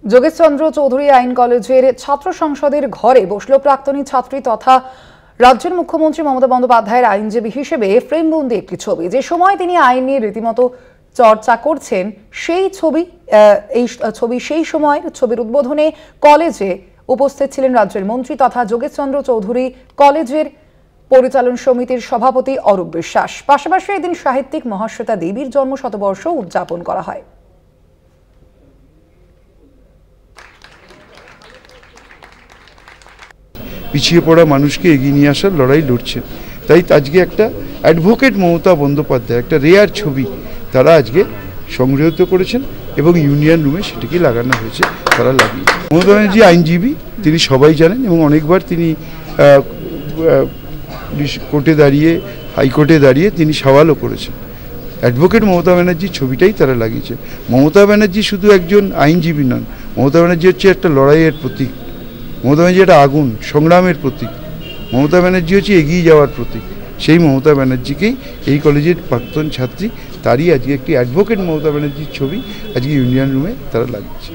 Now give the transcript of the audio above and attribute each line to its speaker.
Speaker 1: যোগেশচন্দ্র চৌধুরী আইন কলেজের ছাত্র সংসদের ঘরে বসল প্রাক্তনী ছাত্রী তথা রাজ্যের মুখ্যমন্ত্রী মমতা বন্দ্যোপাধ্যায়ের আইনজীবী হিসেবে ফ্রেমবন্দি একটি ছবি। যে সময় তিনি আইন নিয়ে রীতিমতো চর্চা করছেন সেই সময়ের ছবির উদ্বোধনে কলেজে উপস্থিত ছিলেন রাজ্যের মন্ত্রী তথা যোগেশচন্দ্র চৌধুরী কলেজের পরিচালন সমিতির সভাপতি অরূপ বিশ্বাস। পাশাপাশি এদিন সাহিত্যিক মহাশ্বেতা দেবীর জন্ম শতবর্ষ উদযাপন করা হয়।
Speaker 2: পিছিয়ে পড়া মানুষকে এগিয়ে নিয়ে আসার লড়াই লড়ছেন, তাই আজকে একটা অ্যাডভোকেট মমতা বন্দ্যোপাধ্যায় একটা রেয়ার ছবি তারা আজকে সংগৃহীত করেছেন এবং ইউনিয়ন রুমে সেটিকে লাগানো হয়েছে, তারা লাগিয়েছে। মমতা ব্যানার্জি আইনজীবী, তিনি সবাই জানেন এবং অনেকবার তিনি কোর্টে দাঁড়িয়ে হাইকোর্টে দাঁড়িয়ে তিনি সওয়ালও করেছেন। অ্যাডভোকেট মমতা ব্যানার্জির ছবিটাই তারা লাগিয়েছে। মমতা ব্যানার্জি শুধু একজন আইনজীবী নন, মমতা ব্যানার্জি হচ্ছে একটা লড়াইয়ের প্রতীক, মমতা ব্যানার্জি একটা আগুন সংগ্রামের প্রতীক, মমতা ব্যানার্জি হচ্ছে এগিয়ে যাওয়ার প্রতীক। সেই মমতা ব্যানার্জিকেই এই কলেজের প্রাক্তন ছাত্রী তারই আজকে একটি অ্যাডভোকেট মমতা ব্যানার্জির ছবি আজকে ইউনিয়ন রুমে তারা লাগিয়েছে।